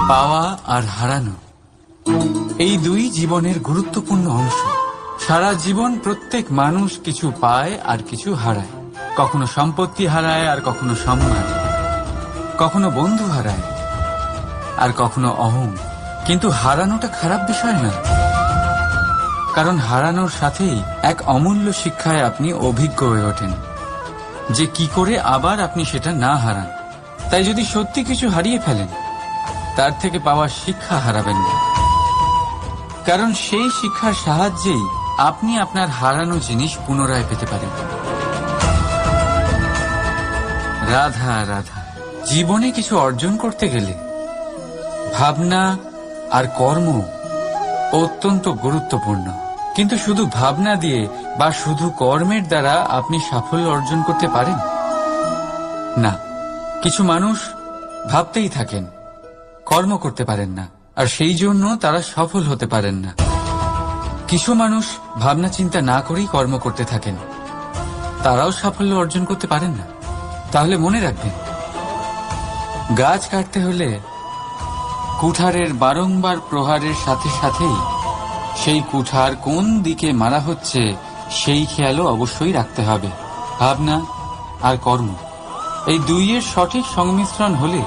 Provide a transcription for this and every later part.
পাওয়া আর হারানো এই দুই জীবনের গুরুত্বপূর্ণ অংশ। সারা জীবন প্রত্যেক মানুষ কিছু পায় আর কিছু হারায়। কখনো সম্পত্তি হারায় আর কখনো সম্মান, কখনো বন্ধু হারায় আর কখনো অহং। কিন্তু হারানোটা খারাপ বিষয় না, কারণ হারানোর সাথেই এক অমূল্য শিক্ষায় আপনি অভিজ্ঞ হয়ে ওঠেন যে কি করে আবার আপনি সেটা না হারান। তাই যদি সত্যি কিছু হারিয়ে ফেলেন, তার থেকে পাওয়া শিক্ষা হারাবেন না, কারণ সেই শিক্ষার সাহায্যেই আপনি আপনার হারানো জিনিস পুনরায় পেতে পারেন। রাধা রাধা। জীবনে কিছু অর্জন করতে গেলে ভাবনা আর কর্ম অত্যন্ত গুরুত্বপূর্ণ। কিন্তু শুধু ভাবনা দিয়ে বা শুধু কর্মের দ্বারা আপনি সাফল্য অর্জন করতে পারেন না। কিছু মানুষ ভাবতেই থাকেন, কর্ম করতে পারেন না, আর সেই জন্য তারা সফল হতে পারেন না। কিছু মানুষ ভাবনা চিন্তা না করেই কর্ম করতে থাকেন, তারাও সাফল্য অর্জন করতে পারেন না। তাহলে মনে রাখবেন, গাছ কাটতে হলে কুঠারের বারংবার প্রহারের সাথে সাথেই সেই কুঠার কোন দিকে মারা হচ্ছে সেই খেয়ালও অবশ্যই রাখতে হবে। ভাবনা আর কর্ম এই দুইয়ের সঠিক সংমিশ্রণ হলে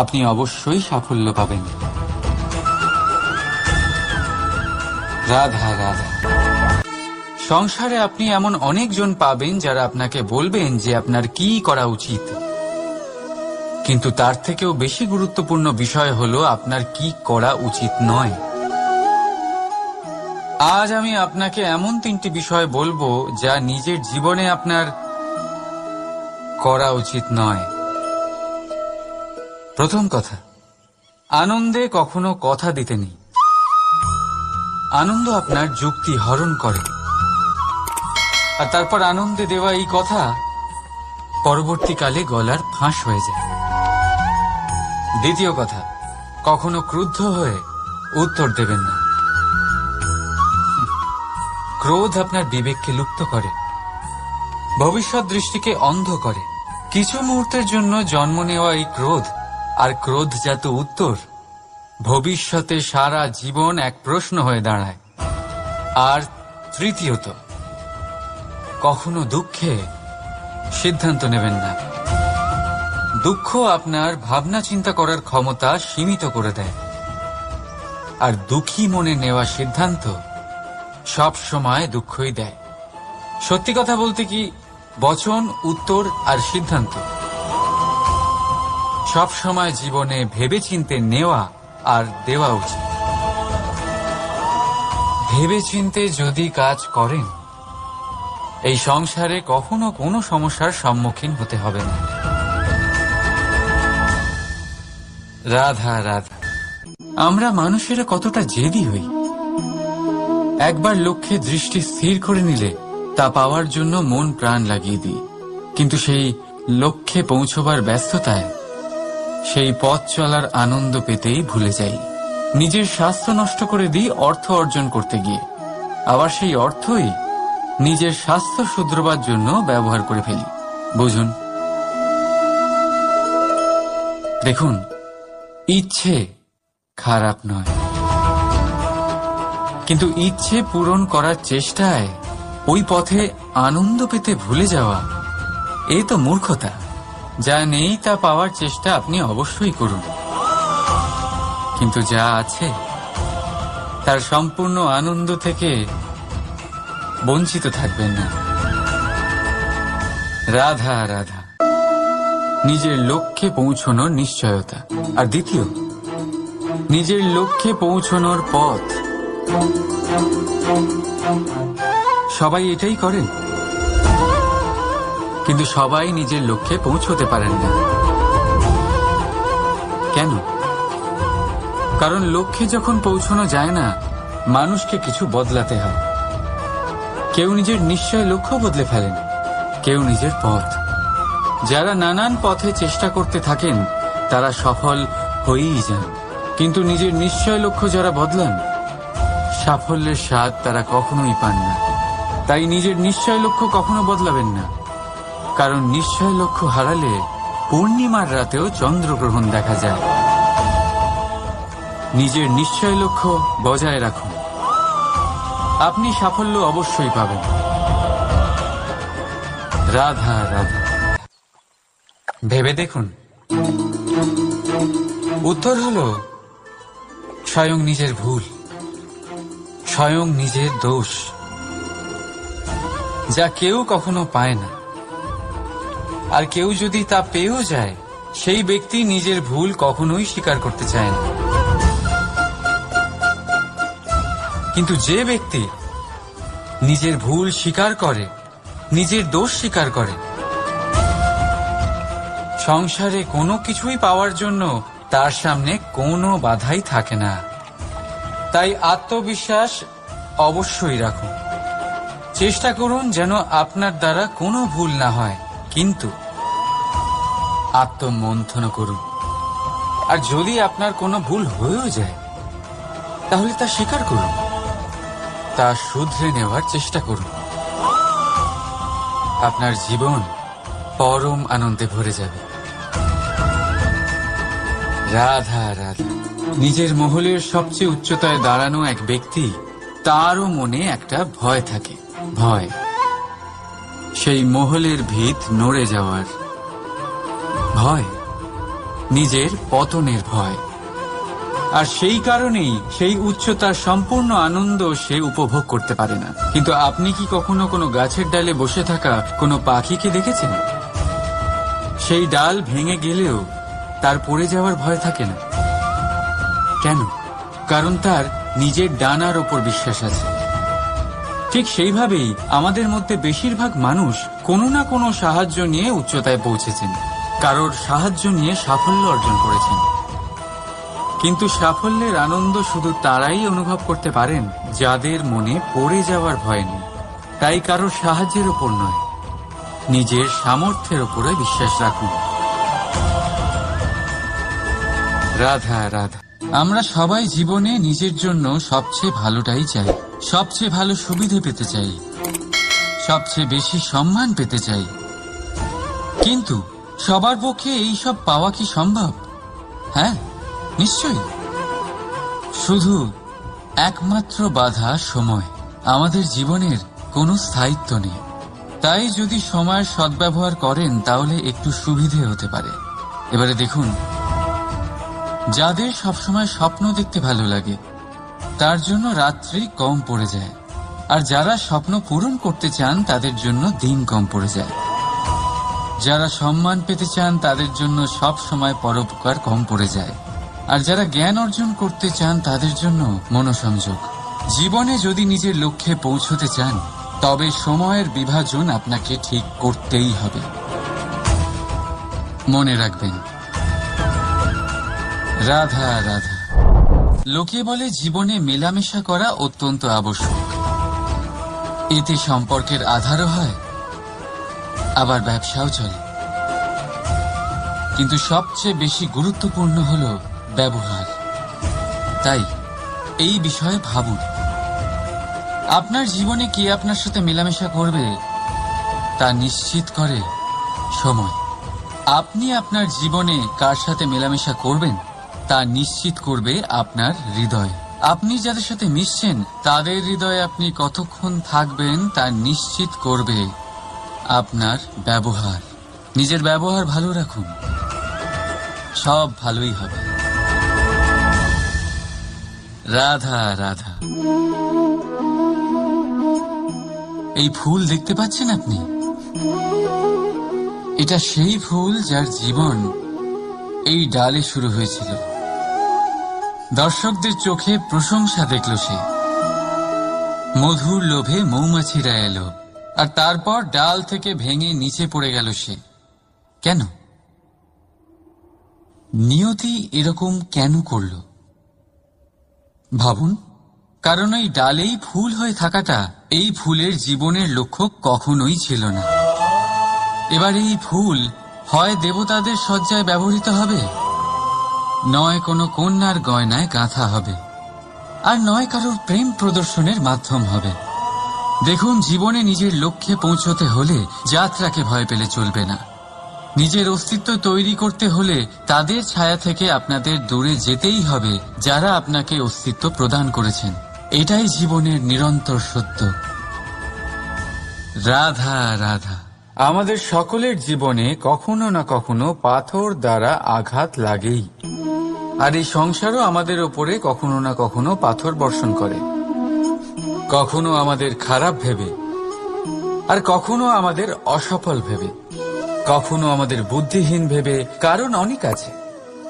আপনি অবশ্যই সাফল্য পাবেন। রাধা রাধা। সংসারে আপনি এমন অনেকজন পাবেন যারা আপনাকে বলবেন যে আপনার কি করা উচিত, কিন্তু তার থেকেও বেশি গুরুত্বপূর্ণ বিষয় হলো আপনার কি করা উচিত নয়। আজ আমি আপনাকে এমন 3টি বিষয় বলবো যা নিজের জীবনে আপনার করা উচিত নয়। প্রথম কথা, আনন্দে কখনো কথা দিতে নেই। আনন্দ আপনার যুক্তি হরণ করে, আর তারপর আনন্দে দেওয়া এই কথা পরবর্তীকালে গলার ফাঁস হয়ে যায়। দ্বিতীয় কথা, কখনো ক্রুদ্ধ হয়ে উত্তর দেবেন না। ক্রোধ আপনার বিবেককে লুপ্ত করে, ভবিষ্যৎ দৃষ্টিকে অন্ধ করে। কিছু মুহূর্তের জন্য জন্ম নেওয়া এই ক্রোধ আর ক্রোধজাত উত্তর ভবিষ্যতে সারা জীবন এক প্রশ্ন হয়ে দাঁড়ায়। আর তৃতীয়ত, কখনো দুঃখে সিদ্ধান্ত নেবেন না। দুঃখ আপনার ভাবনা চিন্তা করার ক্ষমতা সীমিত করে দেয়, আর দুঃখী মনে নেওয়া সিদ্ধান্ত সব সময় দুঃখই দেয়। সত্যি কথা বলতে কি, বচন, উত্তর আর সিদ্ধান্ত সব সময় জীবনে ভেবেচিন্তে নেওয়া আর দেওয়া উচিত। ভেবেচিন্তে যদি কাজ করেন, এই সংসারে কখনো কোনো সমস্যার সম্মুখীন হতে হবে না। রাধা রাধা। আমরা মানুষেরা কতটা জেদি হই। একবার লক্ষ্যে দৃষ্টি স্থির করে নিলে তা পাওয়ার জন্য মন প্রাণ লাগিয়ে দিই, কিন্তু সেই লক্ষ্যে পৌঁছবার ব্যস্ততায় সেই পথ চলার আনন্দ পেতেই ভুলে যাই। নিজের স্বাস্থ্য নষ্ট করে দিই অর্থ অর্জন করতে গিয়ে, আবার সেই অর্থই নিজের স্বাস্থ্য শুধরবার জন্য ব্যবহার করে ফেলি। বুঝুন, দেখুন, ইচ্ছে খারাপ নয়, কিন্তু ইচ্ছে পূরণ করার চেষ্টায় ওই পথে আনন্দ পেতে ভুলে যাওয়া, এ তো মূর্খতা। যা নেই তা পাওয়ার চেষ্টা আপনি অবশ্যই করুন, কিন্তু যা আছে তার সম্পূর্ণ আনন্দ থেকে বঞ্চিত থাকবেন না। রাধা রাধা। নিজের লক্ষ্যে পৌঁছানোর নিশ্চয়তা। আর দ্বিতীয়, নিজের লক্ষ্যে পৌঁছানোর পথ। সবাই এটাই করেন, কিন্তু সবাই নিজের লক্ষ্যে পৌঁছতে পারেন না। কেন? কারণ লক্ষ্যে যখন পৌঁছানো যায় না, মানুষকে কিছু বদলাতে হয়। কেউ নিজের নিশ্চয় লক্ষ্য বদলে ফেলেন, কেউ নিজের পথ। যারা নানান পথে চেষ্টা করতে থাকেন তারা সফল হয়েই যান, কিন্তু নিজের নিশ্চয় লক্ষ্য যারা বদলান, সাফল্যের স্বাদ তারা কখনোই পান না। তাই নিজের নিশ্চয় লক্ষ্য কখনো বদলাবেন না, কারণ নিশ্চয় লক্ষ্য হারালে পূর্ণিমার রাতেও চন্দ্রগ্রহণ দেখা যায়। নিজের নিশ্চয় লক্ষ্য বজায় রাখুন, আপনি সাফল্য অবশ্যই পাবেন। রাধা রাধা। ভেবে দেখুন, উত্তর হলো স্বয়ং নিজের ভুল, স্বয়ং নিজের দোষ, যা কেউ কখনো পায় না। আর কেউ যদি তা পেয়েও যায়, সেই ব্যক্তি নিজের ভুল কখনোই স্বীকার করতে চায় না। কিন্তু যে ব্যক্তি নিজের ভুল স্বীকার করে, নিজের দোষ স্বীকার করে, সংসারে কোনো কিছুই পাওয়ার জন্য তার সামনে কোনো বাধাই থাকে না। তাই আত্মবিশ্বাস অবশ্যই রাখুন। চেষ্টা করুন যেন আপনার দ্বারা কোনো ভুল না হয়, কিন্তু আত্মমন্থন করুন। আর যদি আপনার কোনো ভুল হয়েও যায়, তাহলে তা স্বীকার করুন, তা শুধরে নেওয়ার চেষ্টা করুন। আপনার জীবন পরম আনন্দে ভরে যাবে। রাধা রাধা। নিজের মহলের সবচেয়ে উচ্চতায় দাঁড়ানো এক ব্যক্তি, তারও মনে একটা ভয় থাকে, ভয়, সেই মহলের ভিত নড়ে যাওয়ার ভয়, নিজের পতনের ভয়। আর সেই কারণেই সেই উচ্চতার সম্পূর্ণ আনন্দ সে উপভোগ করতে পারে না। কিন্তু আপনি কি কখনো কোনো গাছের ডালে বসে থাকা কোনো পাখিকে দেখেছেন? সেই ডাল ভেঙে গেলেও তার পড়ে যাওয়ার ভয় থাকে না। কেন? কারণ তার নিজের ডানার ওপর বিশ্বাস আছে। ঠিক সেইভাবেই আমাদের মধ্যে বেশিরভাগ মানুষ কোনো না কোনো সাহায্য নিয়ে উচ্চতায় পৌঁছেছেন, কারোর সাহায্য নিয়ে সাফল্য অর্জন করেছেন। কিন্তু সাফল্যের আনন্দ শুধু তারাই অনুভব করতে পারেন যাদের মনে পড়ে যাওয়ার ভয় নেই। তাই কারোর সাহায্যের ওপর নয়, নিজের সামর্থ্যের ওপরে বিশ্বাস রাখুন। রাধা রাধা। আমরা সবাই জীবনে নিজের জন্য সবচেয়ে ভালোটাই চাই, সবচেয়ে ভালো সুবিধে পেতে চাই, সবচেয়ে বেশি সম্মান পেতে চাই। কিন্তু সবার পক্ষে এইসব পাওয়া কি সম্ভব? হ্যাঁ, নিশ্চয়ই। শুধু একমাত্র বাধা সময়। আমাদের জীবনের কোনো স্থায়িত্ব নেই। তাই যদি সময়ের সদ্ব্যবহার করেন তাহলে একটু সুবিধে হতে পারে। এবারে দেখুন, যাদের সবসময় স্বপ্ন দেখতে ভালো লাগে তার জন্য রাত্রি কম পড়ে যায়, আর যারা স্বপ্ন পূরণ করতে চান তাদের জন্য দিন কম পড়ে যায়। যারা সম্মান পেতে চান তাদের জন্য সব সময় পরোপকার কম পড়ে যায়, আর যারা জ্ঞান অর্জন করতে চান তাদের জন্য মনোসংযোগ। জীবনে যদি নিজের লক্ষ্যে পৌঁছতে চান তবে সময়ের বিভাজন আপনাকে ঠিক করতেই হবে। মনে রাখবেন। রাধা রাধা। লোকে বলে জীবনে মেলামেশা করা অত্যন্ত আবশ্যক। এতে সম্পর্কের আধারও হয়, আবার ব্যবসাও চলে। কিন্তু সবচেয়ে বেশি গুরুত্বপূর্ণ হল ব্যবহার। তাই এই বিষয়ে ভাবুন, আপনার জীবনে কে আপনার সাথে মেলামেশা করবে তা নিশ্চিত করে সময়। আপনি আপনার জীবনে কার সাথে মেলামেশা করবেন তা নিশ্চিত করবে আপনার হৃদয়। আপনি যাদের সাথে মিশছেন তাদের হৃদয়ে আপনি কতক্ষণ থাকবেন তা নিশ্চিত করবে আপনার ব্যবহার। নিজের ব্যবহার ভালো রাখুন, সব ভালোই হবে। রাধা রাধা। এই ফুল দেখতে পাচ্ছেন আপনি? এটা সেই ফুল যার জীবন এই ডালে শুরু হয়েছিল। দর্শকদের চোখে প্রশংসা দেখল সে, মধুর লোভে মৌমাছিরা এলো, আর তারপর ডাল থেকে ভেঙে নিচে পড়ে গেল সে। কেন? নিয়তি এরকম কেন করল? ভাবুন, কারণ এই ডালেই ফুল হয়ে থাকাটা এই ফুলের জীবনের লক্ষ্য কখনোই ছিল না। এবার এই ফুল হয় দেবতাদের সজ্জায় ব্যবহৃত হবে, নয় কোনো কন্যার গয়নায় গাঁথা হবে, আর নয় কারোর প্রেম প্রদর্শনের মাধ্যম হবে। দেখুন, জীবনে নিজের লক্ষ্যে পৌঁছতে হলে যাত্রাকে ভয় পেলে চলবে না। নিজের অস্তিত্ব তৈরি করতে হলে তাদের ছায়া থেকে আপনাদের দূরে যেতেই হবে যারা আপনাকে অস্তিত্ব প্রদান করেছেন। এটাই জীবনের নিরন্তর সত্য। রাধা রাধা। আমাদের সকলের জীবনে কখনো না কখনো পাথর দ্বারা আঘাত লাগেই, আর এই সংসারও আমাদের ওপরে কখনো না কখনো পাথর বর্ষণ করে, কখনো আমাদের খারাপ ভেবে, আর কখনো আমাদের অসফল ভেবে, কখনো আমাদের বুদ্ধিহীন ভেবে। কারণ অনেক আছে,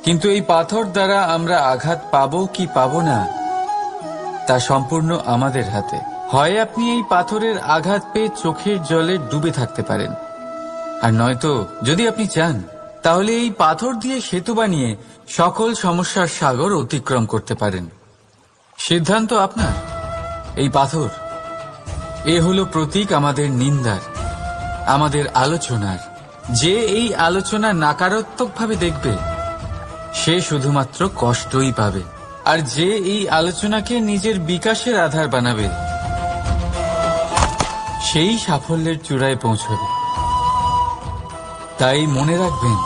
কিন্তু এই পাথর দ্বারা আমরা আঘাত পাবো কি পাবো না তা সম্পূর্ণ আমাদের হাতে। হয় আপনি এই পাথরের আঘাত পেয়ে চোখের জলে ডুবে থাকতে পারেন, আর নয়তো যদি আপনি চান তাহলে এই পাথর দিয়ে সেতু বানিয়ে সকল সমস্যার সাগর অতিক্রম করতে পারেন। সিদ্ধান্ত আপনার। এই পাথর এ হলো প্রতীক আমাদের নিন্দার, আমাদের আলোচনার। যে এই আলোচনা নাকারাত্মকভাবে দেখবে সে শুধুমাত্র কষ্টই পাবে, আর যে এই আলোচনাকে নিজের বিকাশের আধার বানাবে সেই সাফল্যের চূড়ায় পৌঁছবে। তাই মনে রাখবেন,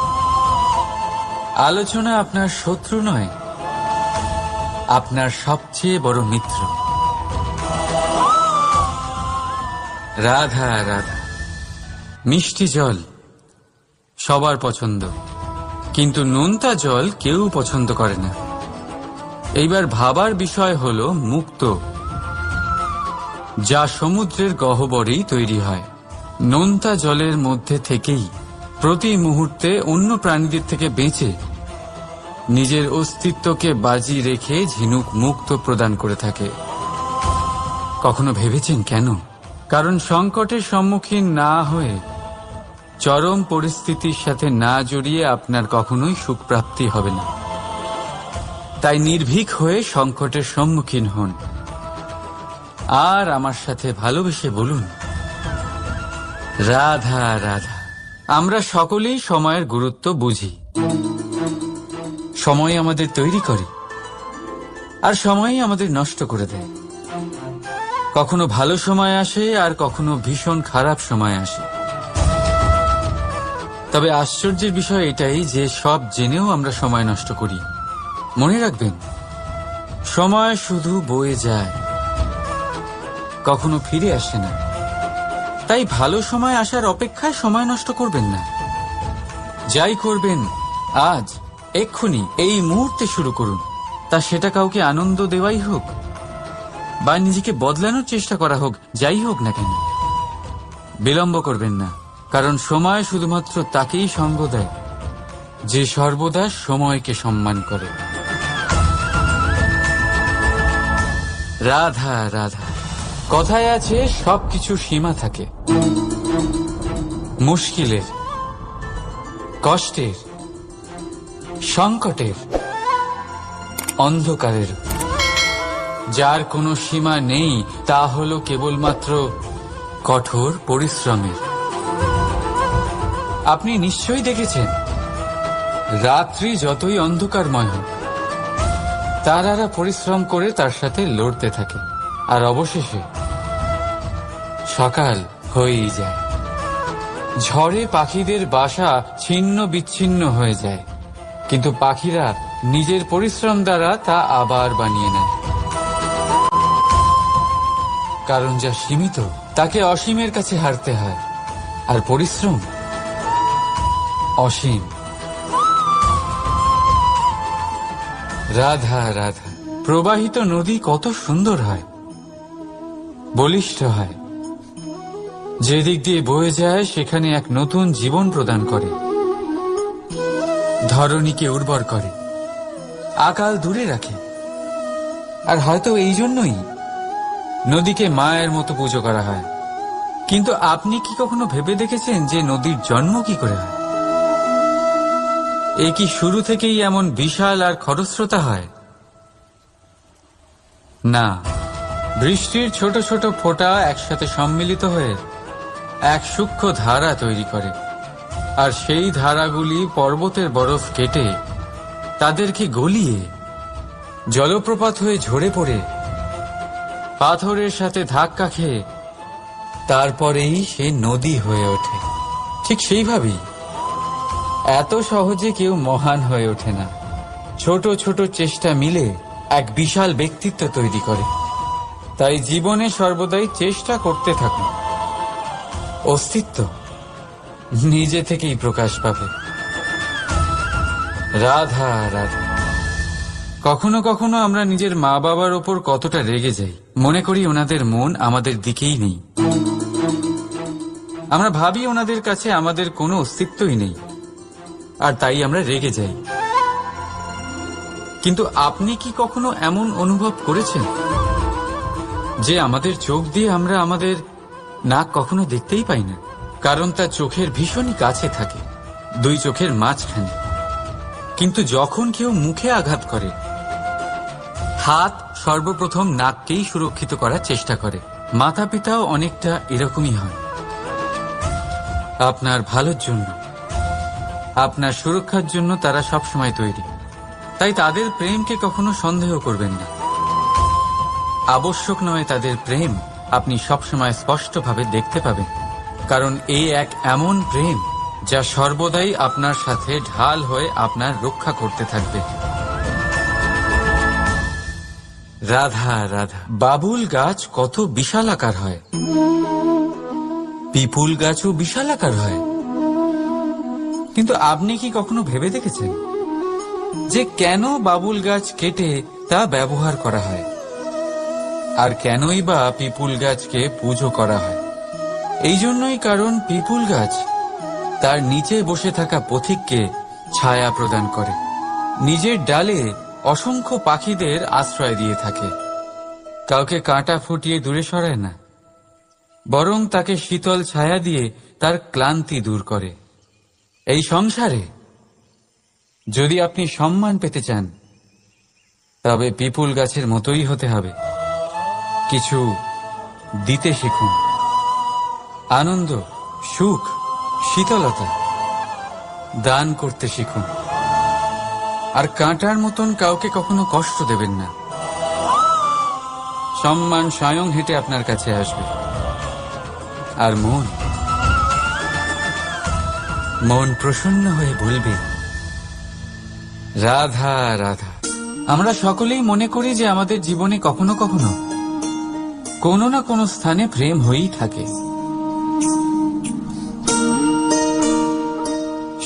আলোচনা আপনার শত্রু নয়, আপনার সবচেয়ে বড় মিত্র। রাধা রাধা। মিষ্টি জল সবার পছন্দ, কিন্তু নোনতা জল কেউ পছন্দ করে না। এইবার ভাবার বিষয় হলো মুক্ত, যা সমুদ্রের গহ্বরেই তৈরি হয়। নোনতা জলের মধ্যে থেকেই প্রতি মুহূর্তে অন্য প্রাণীদের থেকে বেঁচে নিজের অস্তিত্বকে বাজি রেখে ঝিনুক মুক্ত প্রদান করে থাকে। কখনো ভেবেছেন কেন? কারণ সংকটের সম্মুখীন না হয়ে, চরম পরিস্থিতির সাথে না জড়িয়ে আপনার কখনোই সুখ প্রাপ্তি হবে না। তাই নির্ভীক হয়ে সংকটের সম্মুখীন হন, আর আমার সাথে ভালোবেসে বলুন রাধা রাধা। আমরা সকলেই সময়ের গুরুত্ব বুঝি। সময় আমাদের তৈরি করে, আর সময়ই আমাদের নষ্ট করে দেয়। কখনো ভালো সময় আসে, আর কখনো ভীষণ খারাপ সময় আসে। তবে আশ্চর্যের বিষয় এটাই যে সব জেনেও আমরা সময় নষ্ট করি। মনে রাখবেন, সময় শুধু বয়ে যায়, কখনো ফিরে আসে না। তাই ভালো সময় আসার অপেক্ষায় সময় নষ্ট করবেন না। যাই করবেন আজ, এক্ষুনি, এই মুহূর্তে শুরু করুন। তা সেটা কাউকে আনন্দ দেওয়াই হোক, বা নিজেকে বদলানোর চেষ্টা করা হোক, যাই হোক না কেন, বিলম্ব করবেন না। কারণ সময় শুধুমাত্র তাকেই সঙ্গ দেয় যে সর্বদা সময়কে সম্মান করে। রাধা রাধা। কথায় আছে সবকিছু সীমা থাকে, মুশকিলের, কষ্টের, সংকটের, অন্ধকারের। যার কোনো সীমা নেই তা হলো কেবলমাত্র কঠোর পরিশ্রমের। আপনি নিশ্চয়ই দেখেছেন, রাত্রি যতই অন্ধকারময় হোক, তারারা পরিশ্রম করে তার সাথে লড়তে থাকে, আর অবশেষে সকাল হয়েই যায়। ঝড়ে পাখিদের বাসা ছিন্ন বিচ্ছিন্ন হয়ে যায়, কিন্তু পাখিরা নিজের পরিশ্রম দ্বারা তা আবার বানিয়ে নেয়। কারণ যা সীমিত তাকে অসীমের কাছে হারতে হয়, আর পরিশ্রম অসীম। রাধা রাধা। প্রবাহিত নদী কত সুন্দর হয়, বলিষ্ঠ হয়। যেদিক দিয়ে বয়ে যায় সেখানে এক নতুন জীবন প্রদান করে, ধরণীকে উর্বর করে, আকাল দূরে রাখে। আর হয়তো এই জন্যই নদীকে মায়ের মতো পুজো করা হয়। কিন্তু আপনি কি কখনো ভেবে দেখেছেন যে নদীর জন্ম কি করে হয়? এ কি শুরু থেকেই এমন বিশাল আর খরস্রোতা হয়? না, বৃষ্টির ছোট ছোট ফোঁটা একসাথে সম্মিলিত হয়ে এক সূক্ষ্ম ধারা তৈরি করে, আর সেই ধারাগুলি পর্বতের বরফ কেটে তাদেরকে গলিয়ে জলপ্রপাত হয়ে ঝরে পড়ে পাথরের সাথে ধাক্কা খেয়ে তারপরেই সে নদী হয়ে ওঠে। ঠিক সেইভাবেই এত সহজে কেউ মহান হয়ে ওঠে না। ছোট ছোট চেষ্টা মিলে এক বিশাল ব্যক্তিত্ব তৈরি করে। তাই জীবনে সর্বদাই চেষ্টা করতে থাকুন। অস্তিত্ব নিজে থেকেই প্রকাশ পাবে। রাধা রাধা। কখনো কখনো আমরা নিজের মা বাবার ওপর কতটা রেগে যাই, মনে করি ওনাদের মন আমাদের দিকেই নেই। আমরা ভাবি ওনাদের কাছে আমাদের কোনো অস্তিত্বই নেই, আর তাই আমরা রেগে যাই। কিন্তু আপনি কি কখনো এমন অনুভব করেছেন যে আমাদের চোখ দিয়ে আমরা আমাদের নাক কখনো দেখতেই পাই না, কারণ তা চোখের ভীষণই কাছে থাকে, দুই চোখের মাঝখানে। কিন্তু যখন কেউ মুখে আঘাত করে, হাত সর্বপ্রথম নাককেই সুরক্ষিত করার চেষ্টা করে। মাতা পিতাও অনেকটা এরকমই হয়। আপনার ভালোর জন্য, আপনার সুরক্ষার জন্য তারা সবসময় তৈরি। তাই তাদের প্রেমকে কখনো সন্দেহ করবেন না। আবশ্যক নয় তাদের প্রেম আপনি সবসময় স্পষ্টভাবে দেখতে পাবেন, কারণ এই এক এমন প্রেম যা সর্বদাই আপনার সাথে ঢাল হয়ে আপনার রক্ষা করতে থাকবে। রাধা রাধা। বাবুল গাছ কত বিশালাকার হয়, পিপুল গাছও বিশালাকার হয়। কিন্তু আপনি কি কখনো ভেবে দেখেছেন যে কেন বাবুল গাছ কেটে তা ব্যবহার করা হয়, আর কেনই বা পিপুল গাছকে পুজো করা হয়? এই জন্যই, কারণ পিপুল গাছ তার নিচে বসে থাকা পথিককে ছায়া প্রদান করে, নিজের ডালে অসংখ্য পাখিদের আশ্রয় দিয়ে থাকে, কাউকে কাঁটা ফুটিয়ে দূরে সরায় না, বরং তাকে শীতল ছায়া দিয়ে তার ক্লান্তি দূর করে। এই সংসারে যদি আপনি সম্মান পেতে চান, তবে পিপুল গাছের মতোই হতে হবে। কিছু দিতে শিখুন, আনন্দ, সুখ, শীতলতা দান করতে শিখুন, আর কাঁটার মতন কাউকে কখনো কষ্ট দেবেন না। সম্মান স্বয়ং হেঁটে আপনার কাছে আসবে। আর মন প্রসন্ন হয়ে বলবে রাধা রাধা। আমরা সকলেই মনে করি যে আমাদের জীবনে কখনো কখনো কোনো না কোনো স্থানে প্রেম হয়েই থাকে।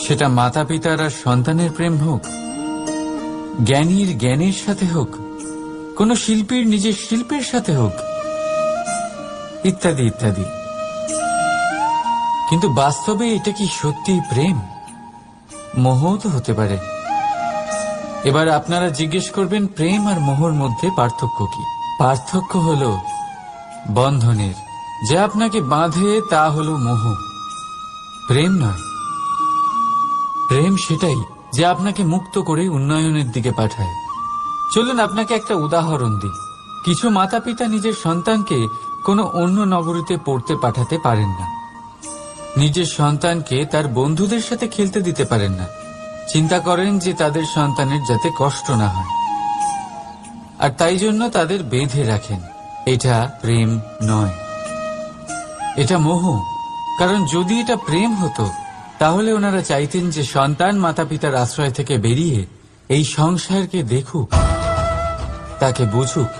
সেটা মাতা পিতার আর সন্তানের প্রেম হোক, জ্ঞানীর জ্ঞানের সাথে হোক, কোন শিল্পীর নিজের শিল্পের সাথে হোক, ইত্যাদি ইত্যাদি। কিন্তু বাস্তবে এটা কি সত্যি প্রেম? মোহ তো হতে পারে। এবার আপনারা জিজ্ঞেস করবেন, প্রেম আর মোহর মধ্যে পার্থক্য কি? পার্থক্য হলো বন্ধনের। যা আপনাকে বাঁধে তা হলো মোহ, প্রেম নয়। প্রেম সেটাই যা আপনাকে মুক্ত করে উন্নয়নের দিকে পাঠায়। চলুন আপনাকে একটা উদাহরণ দিই। কিছু মাতা পিতা নিজের সন্তানকে কোনো অন্য নগরীতে পড়তে পাঠাতে পারেন না, নিজের সন্তানকে তার বন্ধুদের সাথে খেলতে দিতে পারেন না। চিন্তা করেন যে তাদের সন্তানের যাতে কষ্ট না হয়, আর তাই জন্য তাদের বেঁধে রাখেন। এটা প্রেম নয়, এটা মোহ। কারণ যদি এটা প্রেম হতো, তাহলে ওনারা চাইতেন যে সন্তান মাতা পিতার আশ্রয় থেকে বেরিয়ে এই সংসারকে দেখুক, তাকে বুঝুক,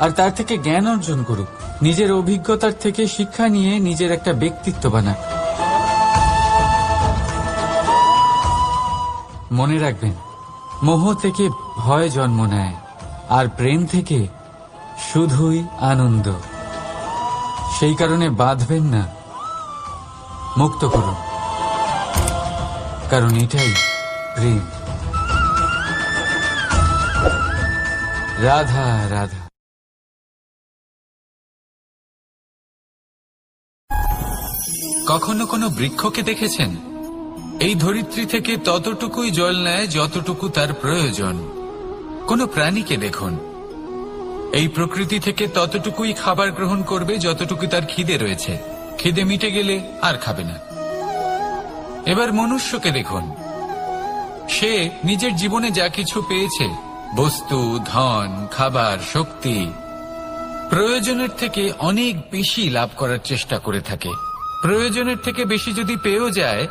আর তার থেকে জ্ঞান অর্জন করুক, নিজের অভিজ্ঞতার থেকে শিক্ষা নিয়ে নিজের একটা ব্যক্তিত্ব বানাক। মনে রাখবেন, মোহ থেকে ভয় জন্ম নেয়, আর প্রেম থেকে শুধুই আনন্দ। সেই কারণে বাঁধবেন না, মুক্ত করুন, কারণ এটাই প্রেম। রাধা রাধা। কখনো কোনো বৃক্ষকে দেখেছেন? এই ধরিত্রী থেকে ততটুকুই জল নেয় যতটুকু তার প্রয়োজন। কোনো প্রাণীকে দেখুন, এই প্রকৃতি থেকে ততটুকুই খাবার গ্রহণ করবে যতটুকু তার খিদে রয়েছে। খিদে মিটে গেলে আর খাবে না। এবার মনুষ্যকে দেখুন, সে নিজের জীবনে যা কিছু পেয়েছে, বস্তু, ধন, খাবার, শক্তি, প্রয়োজনের থেকে অনেক বেশি লাভ করার চেষ্টা করে থাকে। প্রয়োজনের থেকে বেশি যদি পেয়েও যায়,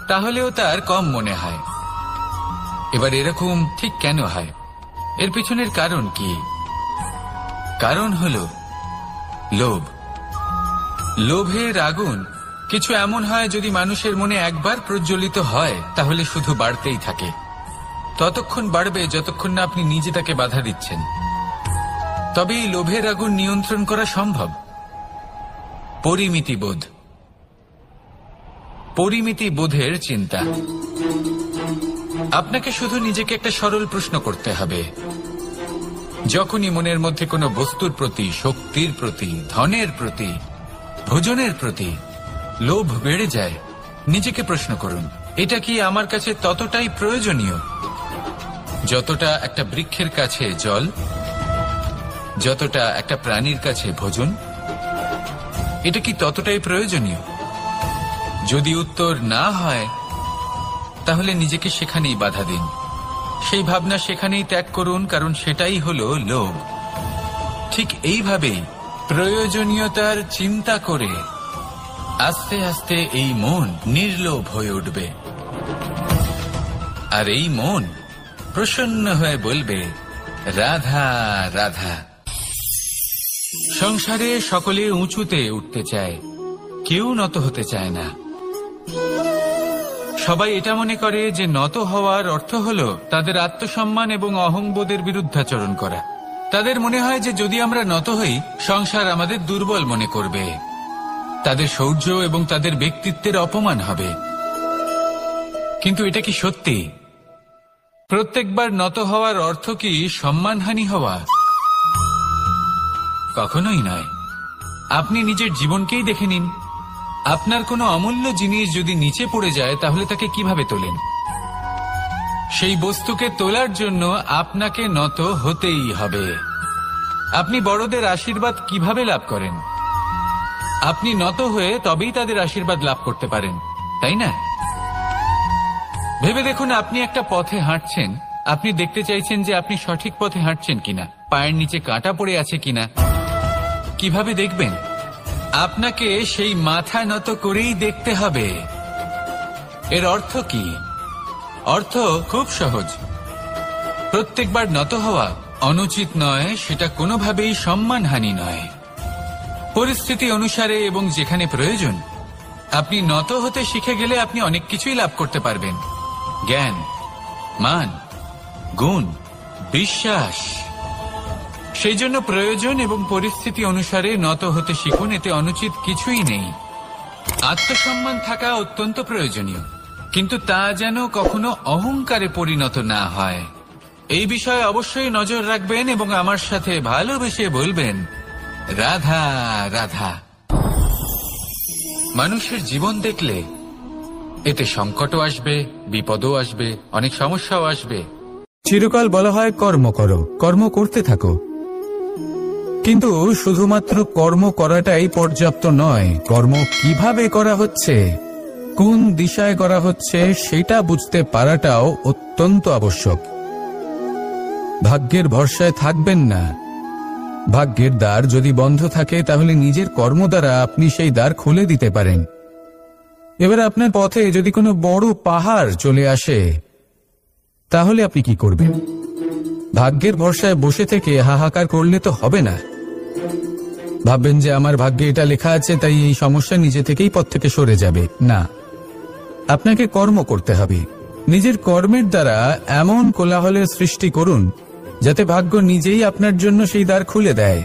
তাহলেও তার কম মনে হয়। এবার এরকম ঠিক কেন হয়? এর পিছনের কারণ কি? কারণ হলো লোভ। লোভের আগুন কিছু এমন হয়, যদি মানুষের মনে একবার প্রজ্বলিত হয় তাহলে শুধু বাড়তেই থাকে। ততক্ষণ বাড়বে যতক্ষণ না আপনি নিজে তাকে বাধা দিচ্ছেন। তবে এই লোভের আগুন নিয়ন্ত্রণ করা সম্ভব। পরিমিতিবোধ, পরিমিতিবোধের চিন্তা। আপনাকে শুধু নিজেকে একটা সরল প্রশ্ন করতে হবে। যখনই মনের মধ্যে কোনো বস্তুর প্রতি, শক্তির প্রতি, ধনের প্রতি, ভোজনের প্রতি লোভ বেড়ে যায়, নিজেকে প্রশ্ন করুন, এটা কি আমার কাছে ততটাই প্রয়োজনীয় যতটা একটা বৃক্ষের কাছে জল, যতটা একটা প্রাণীর কাছে ভোজন? এটা কি ততটাই প্রয়োজনীয়? যদি উত্তর না হয় তাহলে নিজেকে সেখানেই বাধা দিন, সেই ভাবনা সেখানেই ত্যাগ করুন, কারণ সেটাই হলো লোভ। ঠিক এইভাবেই প্রয়োজনীয়তার চিন্তা করে আস্তে আস্তে এই মন নির্লোভ হয়ে উঠবে, আর এই মন প্রসন্ন হয়ে বলবে, রাধা রাধা। সংসারে সকলে উঁচুতে উঠতে চায়, কেউ নত হতে চায় না। সবাই এটা মনে করে যে নত হওয়ার অর্থ হলো তাদের আত্মসম্মান এবং অহংবোধের বিরুদ্ধাচরণ করা। তাদের মনে হয় যে যদি আমরা নত হই, সংসার আমাদের দুর্বল মনে করবে, তাদের শৌর্য এবং তাদের ব্যক্তিত্বের অপমান হবে। কিন্তু এটা কি সত্যি? প্রত্যেকবার নত হওয়ার অর্থ কি সম্মানহানি হওয়া? কখনোই নয়। আপনি নিজের জীবনকেই দেখে নিন। আপনার কোনো অমূল্য জিনিস যদি নিচে পড়ে যায় তাহলে তাকে কিভাবে তোলেন? সেই বস্তুকে তোলার জন্য আপনাকে নত হতেই হবে। আপনি বড়দের আশীর্বাদ কিভাবে লাভ করেন? আপনি নত হয়ে তবেই তাদের আশীর্বাদ লাভ করতে পারেন, তাই না? ভেবে দেখুন, আপনি একটা পথে হাঁটছেন, আপনি দেখতে চাইছেন যে আপনি সঠিক পথে হাঁটছেন কিনা, পায়ের নিচে কাঁটা পড়ে আছে কিনা। কিভাবে দেখবেন? আপনাকে সেই মাথা নত করেই দেখতে হবে। এর অর্থ কি? অর্থ খুব সহজ। প্রত্যেকবার নত হওয়া অনুচিত নয়, সেটা কোনোভাবেই সম্মানহানি নয়। পরিস্থিতি অনুসারে এবং যেখানে প্রয়োজন আপনি নত হতে শিখে গেলে আপনি অনেক কিছুই লাভ করতে পারবেন। জ্ঞান, মান, গুণ, বিশ্বাস। সেই জন্য প্রয়োজন এবং পরিস্থিতি অনুসারে নত হতে শিখুন, এতে অনুচিত কিছুই নেই। আত্মসম্মান থাকা অত্যন্ত প্রয়োজনীয়, কিন্তু তা যেন কখনো অহংকারে পরিণত না হয়। এই বিষয়ে অবশ্যই নজর রাখবেন এবং আমার সাথে ভালোবেসে বলবেন, রাধা রাধা। মানুষের জীবন দেখলে এতে সংকটও আসবে, বিপদও আসবে, অনেক সমস্যাও আসবে। চিরকাল বলা হয় কর্ম করো, কর্ম করতে থাকো। কিন্তু শুধুমাত্র কর্ম করাটাই পর্যাপ্ত নয়। কর্ম কিভাবে করা হচ্ছে, কোন দিশায় করা হচ্ছে সেটা বুঝতে পারাটাও অত্যন্ত আবশ্যক। ভাগ্যের ভরসায় থাকবেন না। ভাগ্যের দ্বার যদি বন্ধ থাকে তাহলে নিজের কর্ম দ্বারা আপনি সেই দ্বার খুলে দিতে পারেন। এবার আপনার পথে যদি কোনো বড় পাহাড় চলে আসে তাহলে আপনি কি করবেন? ভাগ্যের ভরসায় বসে থেকে হাহাকার করলে তো হবে না। ভাববেন যে আমার ভাগ্যে এটা লেখা আছে তাই এই সমস্যা নিজে থেকেই পথ থেকে সরে যাবে। না, আপনাকে কর্ম করতে হবে। নিজের কর্মের দ্বারা এমন কোলাহলের সৃষ্টি করুন যাতে ভাগ্য নিজেই আপনার জন্য সেই দ্বার খুলে দেয়।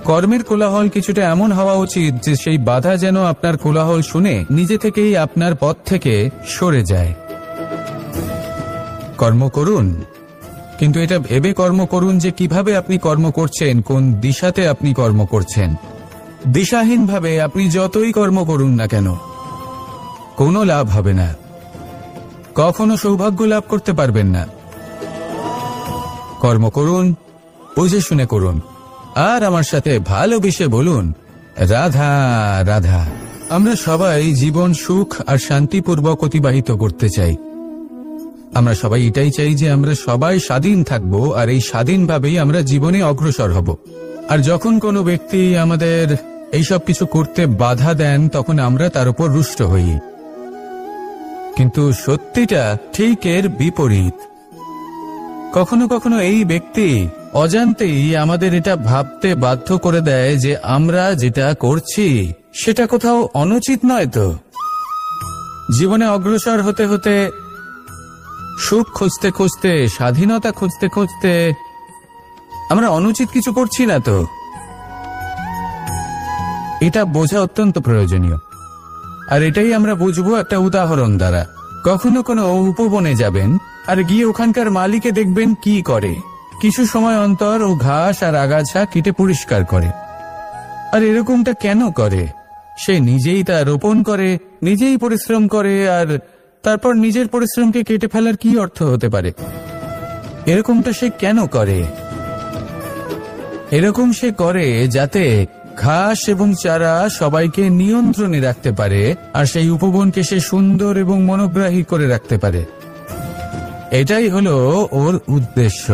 কর্মের কোলাহল কিছুটা এমন হওয়া উচিত যে সেই বাধা যেন আপনার কোলাহল শুনে নিজে থেকেই আপনার পথ থেকে সরে যায়। কর্ম করুন, কিন্তু এটা ভেবে কর্ম করুন যে কিভাবে আপনি কর্ম করছেন, কোন দিশাতে আপনি কর্ম করছেন। দিশাহীনভাবে আপনি যতই কর্ম করুন না কেন কোনো লাভ হবে না, কখনো সৌভাগ্য লাভ করতে পারবেন না। কর্ম করুন, বুঝে শুনে করুন, আর আমার সাথে ভালোবেসে বলুন, রাধা রাধা। আমরা সবাই জীবন সুখ আর শান্তিপূর্বক অতিবাহিত করতে চাই। আমরা সবাই এটাই চাই যে আমরা সবাই স্বাধীন থাকব, আর এই স্বাধীনভাবেই আমরা জীবনে অগ্রসর হব। আর যখন কোনো ব্যক্তি আমাদের এইসব কিছু করতে বাধা দেন তখন আমরা তার উপর রুষ্ট হই, কিন্তু সত্যিটা ঠিক এর বিপরীত। কখনো কখনো এই ব্যক্তি অজান্তেই আমাদের এটা ভাবতে বাধ্য করে দেয় যে আমরা যেটা করছি সেটা কোথাও অনুচিত নয়। তো জীবনে অগ্রসর হতে হতে, সুখ খুঁজতে খুঁজতে, স্বাধীনতা খুঁজতে খুঁজতে আমরা অনুচিত কিছু করছি না তো? এটা বোঝা অত্যন্ত প্রয়োজনীয়। আর এটাই আমরা বুঝবো একটা উদাহরণ দ্বারা। কখনো কোনো উপবনে যাবেন আর গিয়ে ওখানকার মালিকে দেখবেন কি করে। কিছু সময় অন্তর ও ঘাস আর আগাছা কেটে পরিষ্কার করে। আর এরকমটা কেন করে? সে নিজেই তা রোপণ করে, নিজেই পরিশ্রম করে, আর তারপর নিজের পরিশ্রমকে কেটে ফেলার কি অর্থ হতে পারে? এরকমটা সে কেন করে? এরকম সে করে যাতে ঘাস এবং চারা সবাইকে নিয়ন্ত্রণে রাখতে পারে, আর সেই উপবনকে সে সুন্দর এবং মনোগ্রাহী করে রাখতে পারে। এটাই হলো ওর উদ্দেশ্য।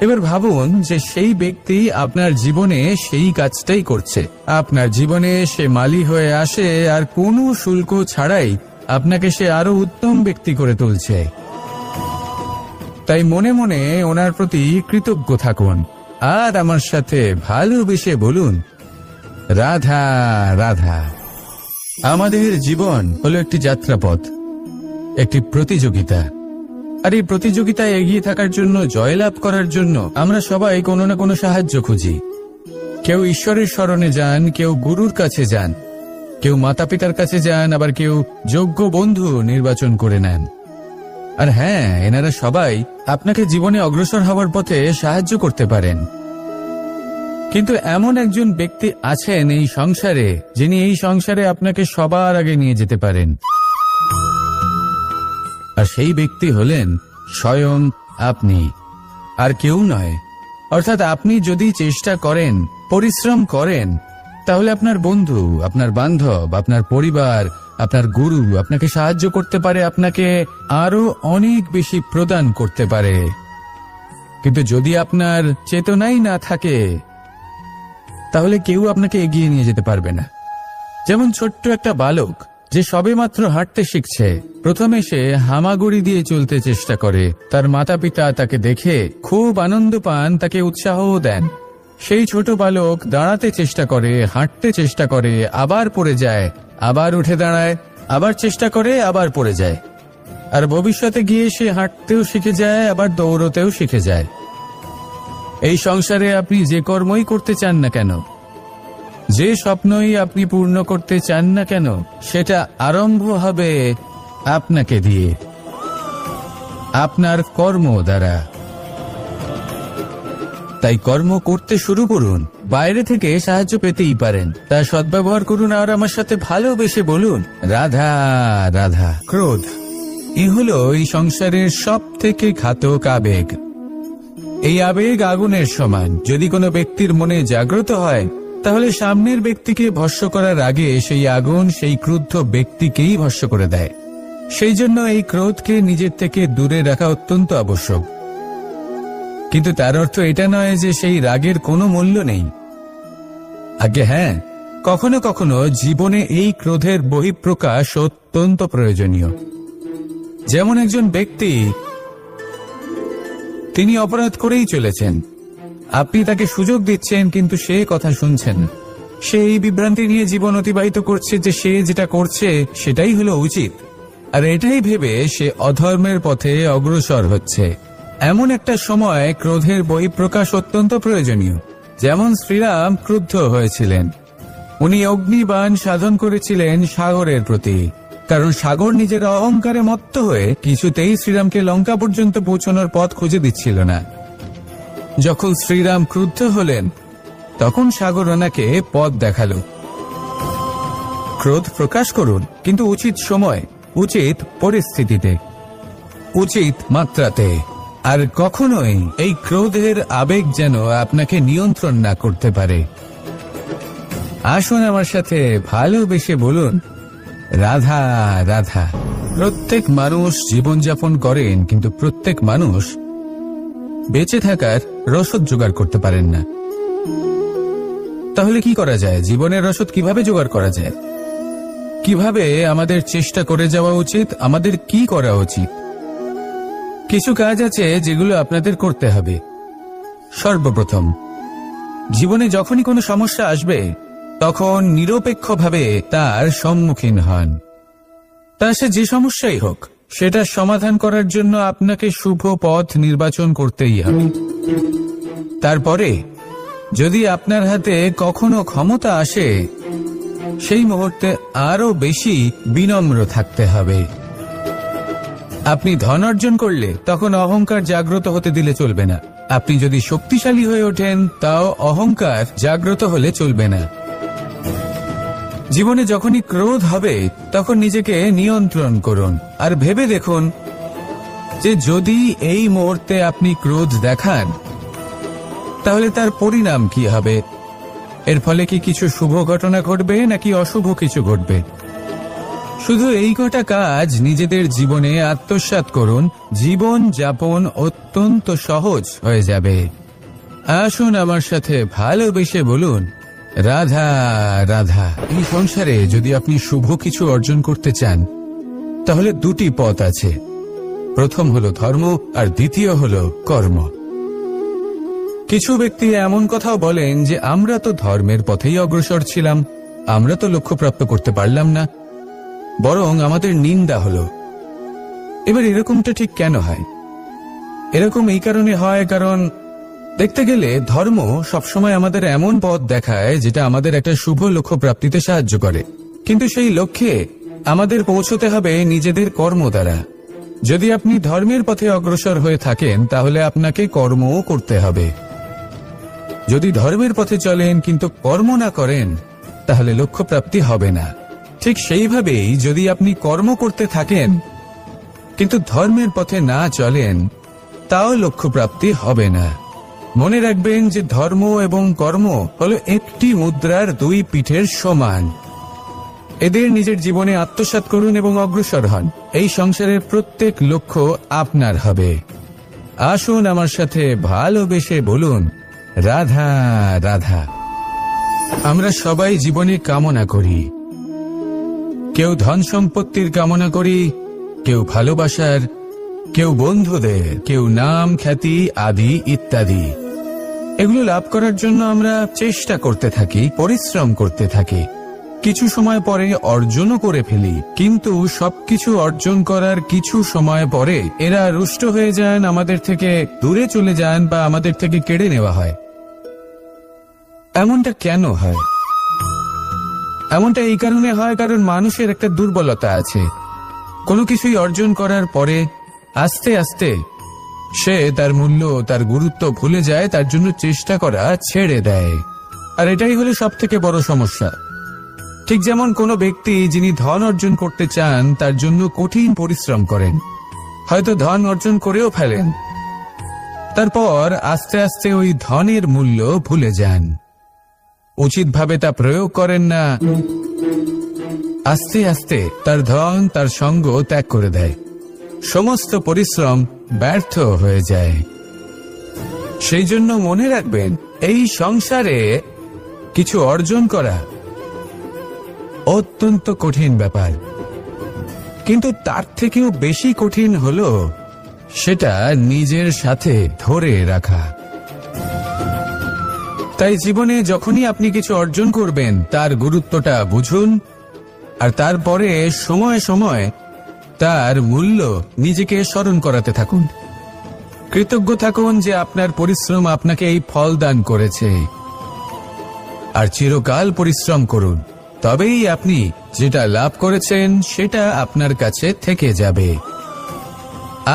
এবার ভাবুন যে সেই ব্যক্তি আপনার জীবনে সেই কাজটাই করছে। আপনার জীবনে সে মালি হয়ে আসে আর কোনো শুল্ক ছাড়াই আপনাকে সে আরো উত্তম ব্যক্তি করে তুলছে। তাই মনে মনে ওনার প্রতি কৃতজ্ঞ থাকুন আর আমার সাথে ভালোবেসে বলুন, রাধা রাধা। আমাদের জীবন হলো একটি যাত্রাপথ, একটি প্রতিযোগিতা। আর এই প্রতিযোগিতায় এগিয়ে থাকার জন্য, জয়লাভ করার জন্য আমরা সবাই কোনো না কোনো সাহায্য খুঁজি। কেউ ঈশ্বরের শরণে যান, কেউ গুরুর কাছে যান, কেউ মাতা পিতার কাছে যান, আবার কেউ যোগ্য বন্ধু নির্বাচন করে নেন। আর হ্যাঁ, এনারা সবাই আপনাকে জীবনে অগ্রসর হওয়ার পথে সাহায্য করতে পারেন। কিন্তু এমন একজন ব্যক্তি আছেন এই সংসারে, যিনি এই সংসারে আপনাকে সবার আগে নিয়ে যেতে পারেন। আর সেই ব্যক্তি হলেন স্বয়ং আপনি, আর কেউ নয়। অর্থাৎ আপনি যদি চেষ্টা করেন, পরিশ্রম করেন, তাহলে আপনার বন্ধু, আপনার বান্ধব, আপনার পরিবার, আপনার গুরু আপনাকে সাহায্য করতে পারে, আপনাকে আরো অনেক বেশি প্রদান করতে পারে। কিন্তু যদি আপনার চেতনাই না থাকে, তাহলে কেউ আপনাকে এগিয়ে নিয়ে যেতে পারবে না। যেমন ছোট্ট একটা বালক যে সবেমাত্র হাঁটতে শিখছে, প্রথমে সে হামাগুড়ি দিয়ে চলতে চেষ্টা করে। তার মাতা পিতা তাকে দেখে খুব আনন্দ পান, তাকে উৎসাহও দেন। সেই ছোট বালক দাঁড়াতে চেষ্টা করে, হাঁটতে চেষ্টা করে, আবার পড়ে যায়, আবার উঠে দাঁড়ায়, আবার চেষ্টা করে, আবার পড়ে যায়। আর ভবিষ্যতে গিয়ে সে হাঁটতেও শিখে যায়, আবার দৌড়তেও শিখে যায়। এই সংসারে আপনি যে কর্মই করতে চান না কেন, যে স্বপ্নই আপনি পূর্ণ করতে চান না কেন, সেটা আরম্ভ হবে আপনাকে দিয়ে, আপনার কর্ম দ্বারা। তাই কর্ম করতে শুরু করুন। বাইরে থেকে সাহায্য পেতেই পারেন, তা সদ্ব্যবহার করুন আর আমার সাথে ভালোবেসে বলুন, রাধা রাধা। ক্রোধ এ হলো এই সংসারের সব থেকে ঘাতক আবেগ। এই আবেগ আগুনের সমান। যদি কোনো ব্যক্তির মনে জাগ্রত হয়, তাহলে সামনের ব্যক্তিকে ভস্ম করার আগে সেই আগুন সেই ক্রুদ্ধ ব্যক্তিকেই ভস্ম করে দেয়। সেই জন্য এই ক্রোধকে নিজের থেকে দূরে রাখা অত্যন্ত আবশ্যক। কিন্তু তার অর্থ এটা নয় যে সেই রাগের কোনো মূল্য নেই। আগে হ্যাঁ, কখনো কখনো জীবনে এই ক্রোধের বহিঃপ্রকাশ অত্যন্ত প্রয়োজনীয়। যেমন একজন ব্যক্তি, তিনি অপরাধ করেই চলেছেন, আপনি তাকে সুযোগ দিচ্ছেন কিন্তু সে কথা শুনছেন। সে এই বিভ্রান্তি নিয়ে জীবন অতিবাহিত করছে যে সে যেটা করছে সেটাই হলো উচিত, আর এটাই ভেবে সে অধর্মের পথে অগ্রসর হচ্ছে। এমন একটা সময় ক্রোধের বহিঃপ্রকাশ অত্যন্ত প্রয়োজনীয়। যেমন শ্রীরাম ক্রুদ্ধ হয়েছিলেন, উনি অগ্নিবাণ সাধন করেছিলেন সাগরের প্রতি, কারণ সাগর নিজের অহংকারে মত্ত হয়ে কিছুতেই শ্রীরামকে লঙ্কা পর্যন্ত পৌঁছানোর পথ খুঁজে দিচ্ছিল না। যখন শ্রীরাম ক্রুদ্ধ হলেন, তখন সাগর ওনাকে পথ দেখালো। ক্রোধ প্রকাশ করুন, কিন্তু উচিত সময়, উচিত পরিস্থিতিতে, উচিত মাত্রাতে। আর কখনোই এই ক্রোধের আবেগ যেন আপনাকে নিয়ন্ত্রণ না করতে পারে। আসুন আমার সাথে ভালোবেসে বলুন, রাধা রাধা। প্রত্যেক মানুষ জীবনযাপন করেন, কিন্তু প্রত্যেক মানুষ বেঁচে থাকার রসদ জোগাড় করতে পারেন না। তাহলে কি করা যায়? জীবনের রসদ কিভাবে জোগাড় করা যায়? কিভাবে আমাদের চেষ্টা করে যাওয়া উচিত? আমাদের কি করা উচিত? কিছু কাজ আছে যেগুলো আপনাদের করতে হবে। সর্বপ্রথম, জীবনে যখনই কোনো সমস্যা আসবে তখন নিরপেক্ষভাবে তার সম্মুখীন হন। তা সে যে সমস্যাই হোক, সেটা সমাধান করার জন্য আপনাকে শুভ পথ নির্বাচন করতেই হবে। তারপরে যদি আপনার হাতে কখনো ক্ষমতা আসে, সেই মুহূর্তে আরো বেশি বিনম্র থাকতে হবে। আপনি ধন অর্জন করলে তখন অহংকার জাগ্রত হতে দিলে চলবে না। আপনি যদি শক্তিশালী হয়ে ওঠেন, তাও অহংকার জাগ্রত হলে চলবে না। জীবনে যখনই ক্রোধ হবে তখন নিজেকে নিয়ন্ত্রণ করুন আর ভেবে দেখুন যে যদি এই মুহূর্তে আপনি ক্রোধ দেখান তাহলে তার পরিণাম কি হবে। এর ফলে কি কিছু শুভ ঘটনা ঘটবে নাকি অশুভ কিছু ঘটবে? শুধু এই কটা কাজ নিজেদের জীবনে আত্মসাৎ করুন, জীবন যাপন অত্যন্ত সহজ হয়ে যাবে। আসুন আমার সাথে ভালোবেসে বলুন, রাধা রাধা। এই সংসারে যদি আপনি শুভ কিছু অর্জন করতে চান তাহলে দুটি পথ আছে। প্রথম হলো ধর্ম আর দ্বিতীয় হলো কর্ম। কিছু ব্যক্তি এমন কথাও বলেন যে আমরা তো ধর্মের পথেই অগ্রসর ছিলাম, আমরা তো লক্ষ্য প্রাপ্ত করতে পারলাম না, বরং আমাদের নিন্দা হলো। এবার এরকমটা ঠিক কেন হয়? এরকম এই কারণে হয় কারণ দেখতে গেলে ধর্ম সবসময় আমাদের এমন পথ দেখায় যেটা আমাদের একটা শুভ লক্ষ্য প্রাপ্তিতে সাহায্য করে, কিন্তু সেই লক্ষ্যে আমাদের পৌঁছতে হবে নিজেদের কর্ম দ্বারা। যদি আপনি ধর্মের পথে অগ্রসর হয়ে থাকেন তাহলে আপনাকে কর্মও করতে হবে। যদি ধর্মের পথে চলেন কিন্তু কর্ম না করেন তাহলে লক্ষ্য প্রাপ্তি হবে না। ঠিক সেইভাবেই যদি আপনি কর্ম করতে থাকেন কিন্তু ধর্মের পথে না চলেন তাও লক্ষ্য প্রাপ্তি হবে না। মনে রাখবেন যে ধর্ম এবং কর্ম হলো একটি মুদ্রার দুই পিঠের সমান। এদের নিজের জীবনে আত্মসাৎ করুন এবং অগ্রসর হন। এই সংসারের প্রত্যেক লক্ষ্য আপনার হবে। আসুন আমার সাথে ভালোবেসে বলুন, রাধা রাধা। আমরা সবাই জীবনে কামনা করি। কেউ ধন সম্পত্তির কামনা করি, কেউ ভালোবাসার, কেউ বন্ধুদের, কেউ নাম খ্যাতি আদি ইত্যাদি। এগুলো লাভ করার জন্য আমরা চেষ্টা করতে থাকি, পরিশ্রম করতে থাকি, কিছু সময় পরে অর্জনও করে ফেলি। কিন্তু সবকিছু অর্জন করার কিছু সময় পরে এরা রুষ্ট হয়ে যান, আমাদের থেকে দূরে চলে যান বা আমাদের থেকে কেড়ে নেওয়া হয়। এমনটা কেন হয়? এমনটা এই কারণে হয় কারণ মানুষের একটা দুর্বলতা আছে। কোনো কিছুই অর্জন করার পরে আস্তে আস্তে সে তার মূল্য, তার গুরুত্ব ভুলে যায়, তার জন্য চেষ্টা করা ছেড়ে দেয়। আর এটাই হলো সব থেকে বড় সমস্যা। ঠিক যেমন কোনো ব্যক্তি যিনি ধন অর্জন করতে চান তার জন্য কঠিন পরিশ্রম করেন, হয়তো ধন অর্জন করেও ফেলেন, তারপর আস্তে আস্তে ওই ধনের মূল্য ভুলে যান, উচিতভাবে তা প্রয়োগ করেন না, আস্তে আস্তে তার ধন তার সঙ্গ ত্যাগ করে দেয়, সমস্ত পরিশ্রম ব্যর্থ হয়ে যায়। সেই জন্য মনে রাখবেন, এই সংসারে কিছু অর্জন করা অত্যন্ত কঠিন ব্যাপার, কিন্তু তার থেকেও বেশি কঠিন হলো সেটা নিজের সাথে ধরে রাখা। তাই জীবনে যখনই আপনি কিছু অর্জন করবেন তার গুরুত্বটা বুঝুন, আর তারপরে সময়ে সময়ে তার মূল্য নিজেকে স্মরণ করাতে থাকুন। কৃতজ্ঞ থাকুন যে আপনার পরিশ্রম আপনাকে এই ফল দান করেছে, আর চিরকাল পরিশ্রম করুন, তবেই আপনি যেটা লাভ করেছেন সেটা আপনার কাছে থেকে যাবে।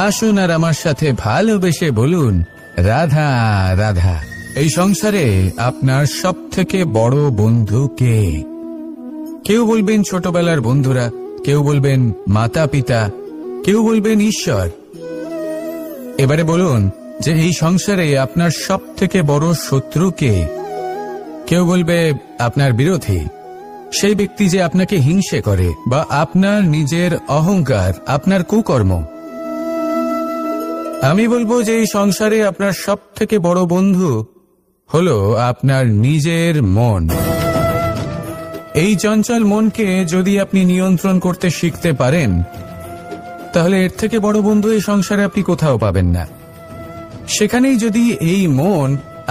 আসুন আর আমার সাথে ভালোবেসে বলুন, রাধা রাধা। এই সংসারে আপনার সব থেকে বড় বন্ধু কে? কেউ বলবেন ছোটবেলার বন্ধুরা, কেউ বলবেন মাতা পিতা, কেউ বলবেন ঈশ্বর। এবারে বলুন যে এই সংসারে আপনার সব থেকে বড় শত্রু কে? কেউ বলবে আপনার বিরোধী, সেই ব্যক্তি যে আপনাকে হিংসে করে, বা আপনার নিজের অহংকার, আপনার কুকর্ম। আমি বলবো যে এই সংসারে আপনার সব থেকে বড় বন্ধু হলো আপনার নিজের মন। এই চঞ্চল মনকে যদি আপনি নিয়ন্ত্রণ করতে শিখতে পারেন, তাহলে এর থেকে বড় বন্ধু এই সংসারে আপনি কোথাও পাবেন না। সেখানেই যদি এই মন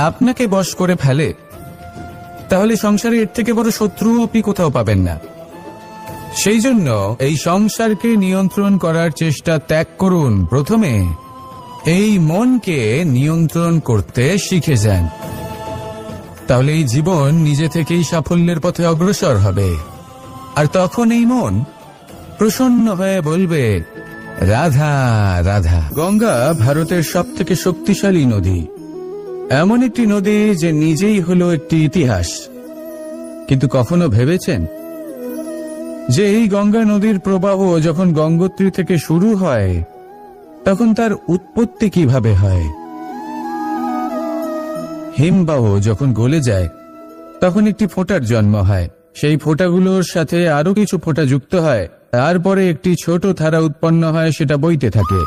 আপনাকে বশ করে ফেলে, তাহলে সংসারে এর থেকে বড় শত্রুও আপনি কোথাও পাবেন না। সেই জন্য এই সংসারকে নিয়ন্ত্রণ করার চেষ্টা ত্যাগ করুন। প্রথমে এই মনকে নিয়ন্ত্রণ করতে শিখে যান, তাহলে এই জীবন নিজে থেকেই সাফল্যের পথে অগ্রসর হবে। আর তখন এই মন প্রসন্ন হয়ে বলবে, রাধা রাধা। গঙ্গা ভারতের সবথেকে শক্তিশালী নদী, এমন একটি নদী যে নিজেই হলো একটি ইতিহাস। কিন্তু কখনো ভেবেছেন যে এই গঙ্গা নদীর প্রবাহ যখন গঙ্গোত্রী থেকে শুরু হয়, তখন তার উৎপত্তি কিভাবে হয়? হিমবাহ যখন গলে যায়, তখন একটি ফোঁটার জন্ম হয়। সেই ফোঁটাগুলোর সাথে আরো কিছু ফোঁটা যুক্ত হয়, তারপরে একটি ছোট ধারা উৎপন্ন হয়, সেটা বইতে থাকে।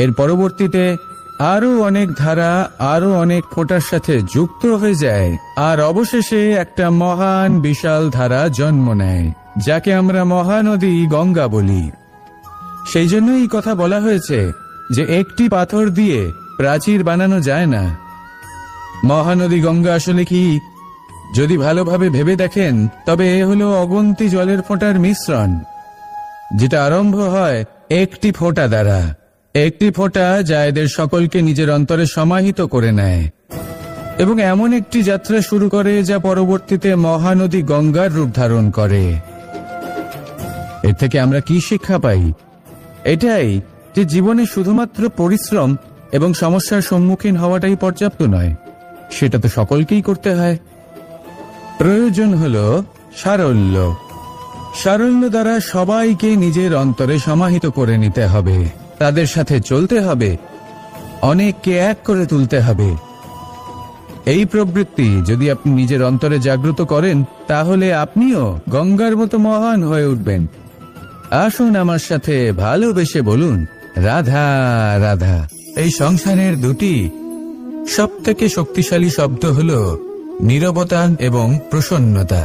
এর পরবর্তীতে আরো অনেক ধারা আরো অনেক ফোঁটার সাথে যুক্ত হয়ে যায়, আর অবশেষে একটা মহান বিশাল ধারা জন্ম নেয়, যাকে আমরা মহানদী গঙ্গা বলি। সেই জন্য এই কথা বলা হয়েছে যে একটি পাথর দিয়ে প্রাচীর বানানো যায় না। মহানদী গঙ্গা আসলে কি, যদি ভালোভাবে ভেবে দেখেন, তবে এ হলো অগুন্তি জলের ফোঁটার মিশ্রণ, যেটা আরম্ভ হয় একটি ফোঁটা দ্বারা। একটি ফোঁটা যা এদের সকলকে নিজের অন্তরে সমাহিত করে নেয় এবং এমন একটি যাত্রা শুরু করে যা পরবর্তীতে মহানদী গঙ্গার রূপ ধারণ করে। এর থেকে আমরা কি শিক্ষা পাই? এটাই যে জীবনে শুধুমাত্র পরিশ্রম এবং সমস্যার সম্মুখীন হওয়াটাই পর্যাপ্ত নয়, সেটা তো সকলকেই করতে হয়। প্রয়োজন হলো সারল্য। সারল্য দ্বারা সবাইকে নিজের অন্তরে সমাহিত করে নিতে হবে, তাদের সাথে চলতে হবে, অনেককে এক করে তুলতে হবে। এই প্রবৃত্তি যদি আপনি নিজের অন্তরে জাগ্রত করেন, তাহলে আপনিও গঙ্গার মতো মহান হয়ে উঠবেন। আসুন আমার সাথে ভালোবেসে বলুন, রাধা রাধা। এই সংসারের দুটি সবথেকে শক্তিশালী শব্দ হল নীরবতা এবং প্রসন্নতা।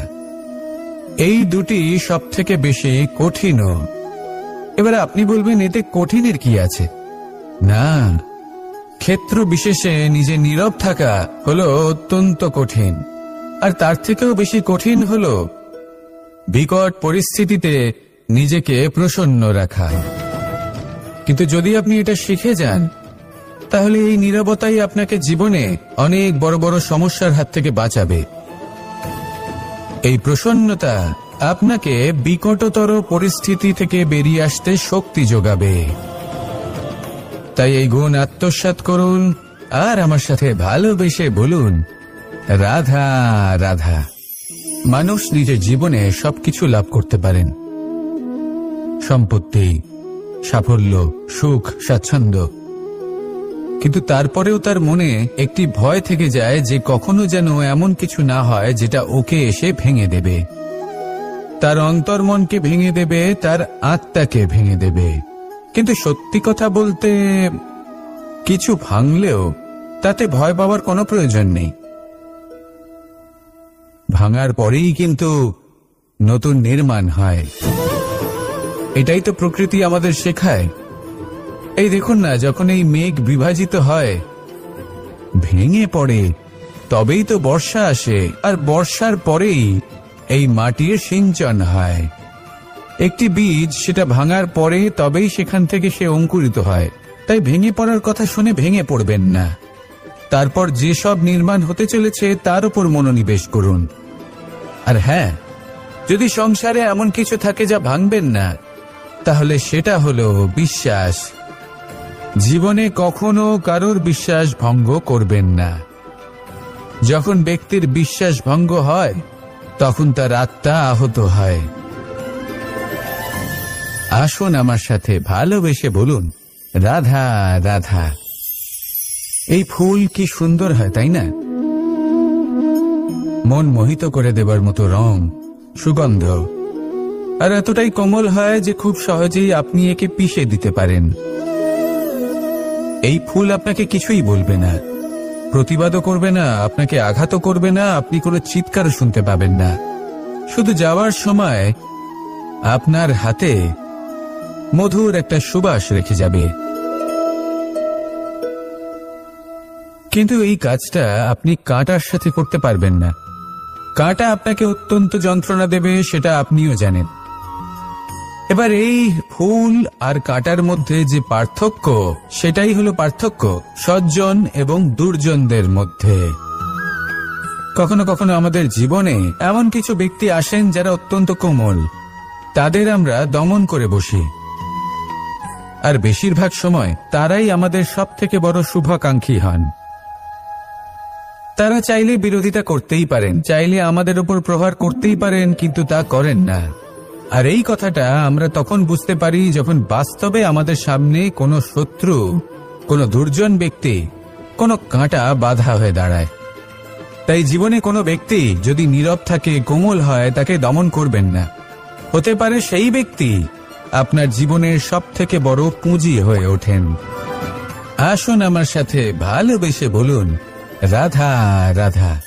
এই দুটি সবথেকে বেশি কঠিনও। এবার আপনি বলবেন, এতে কঠিনের কি আছে? না, ক্ষেত্র বিশেষে নিজে নীরব থাকা হলো অত্যন্ত কঠিন। আর তার থেকেও বেশি কঠিন হলো বিকট পরিস্থিতিতে নিজেকে প্রসন্ন রাখা। কিন্তু যদি আপনি এটা শিখে যান, তাহলে এই নীরবতাই আপনাকে জীবনে অনেক বড় বড় সমস্যার হাত থেকে বাঁচাবে। এই প্রসন্নতা আপনাকে বিকটতর পরিস্থিতি থেকে বেরিয়ে আসতে শক্তি যোগাবে। তাই এই গুণ আত্মসাৎ করুন আর আমার সাথে ভালোবেসে বলুন, রাধা রাধা। মানুষ নিজের জীবনে সবকিছু লাভ করতে পারেন, সম্পত্তি, সাফল্য, সুখ, স্বাচ্ছন্দ্য, কিন্তু তারপরেও তার মনে একটি ভয় থেকে যায় যে কখনো যেন এমন কিছু না হয় যেটা ওকে এসে ভেঙে দেবে, তার অন্তর্মনকে ভেঙে দেবে, তার আত্মাকে ভেঙে দেবে। কিন্তু সত্যি কথা বলতে, কিছু ভাঙলেও তাতে ভয় পাওয়ার কোনো প্রয়োজন নেই। ভাঙার পরেই কিন্তু নতুন নির্মাণ হয়। এটাই তো প্রকৃতি আমাদের শেখায়। এই দেখুন না, যখন এই মেঘ বিভাজিত হয়, ভেঙে পড়ে, তবেই তো বর্ষা আসে, আর বর্ষার পরেই এই মাটির সিঞ্চন হয়। একটি বীজ সেটা ভাঙার পরে তবেই সেখান থেকে সে অঙ্কুরিত হয়। তাই ভেঙে পড়ার কথা শুনে ভেঙে পড়বেন না। তারপর যেসব নির্মাণ হতে চলেছে তার উপর মনোনিবেশ করুন। আর হ্যাঁ, যদি সংসারে এমন কিছু থাকে যা ভাঙবেন না, তাহলে সেটা হলো বিশ্বাস। জীবনে কখনো কারোর বিশ্বাস ভঙ্গ করবেন না। যখন ব্যক্তির বিশ্বাস ভঙ্গ হয়, তখন তার আত্মা আহত হয়। আসুন আমার সাথে ভালোবেসে বলুন, রাধা রাধা। এই ফুল কি সুন্দর হয়, তাই না? মন মোহিত করে দেবার মতো রং, সুগন্ধ, আর এতটাই কোমল হয় যে খুব সহজেই আপনি একে পিষে দিতে পারেন। এই ফুল আপনাকে কিছুই বলবে না, প্রতিবাদও করবে না, আপনাকে আঘাতও করবে না, আপনি কোনো চিৎকারও শুনতে পাবেন না। শুধু যাওয়ার সময় আপনার হাতে মধুর একটা সুবাস রেখে যাবে। কিন্তু এই কাজটা আপনি কাঁটার সাথে করতে পারবেন না। কাঁটা আপনাকে অত্যন্ত যন্ত্রণা দেবে, সেটা আপনিও জানেন। এবার এই ফুল আর কাঁটার মধ্যে যে পার্থক্য, সেটাই হলো পার্থক্য সজ্জন এবং দুর্জনদের মধ্যে। কখনো কখনো আমাদের জীবনে এমন কিছু ব্যক্তি আসেন যারা অত্যন্ত কোমল, তাদের আমরা দমন করে বসি। আর বেশিরভাগ সময় তারাই আমাদের সবথেকে বড় শুভাকাঙ্ক্ষী হন। তারা চাইলে বিরোধিতা করতেই পারেন, চাইলে আমাদের উপর প্রহার করতেই পারেন, কিন্তু তা করেন না। আর এই কথাটা আমরা তখন বুঝতে পারি যখন বাস্তবে আমাদের সামনে কোনো শত্রু, কোনো দুর্জন ব্যক্তি, কোনো কাঁটা বাধা হয়ে দাঁড়ায়। তাই জীবনে কোনো ব্যক্তি যদি নীরব থাকে, কোমল হয়, তাকে দমন করবেন না। হতে পারে সেই ব্যক্তি আপনার জীবনের সবথেকে বড় পুঁজি হয়ে ওঠেন। আসুন আমার সাথে ভালোবেসে বলুন, রাধা রাধা।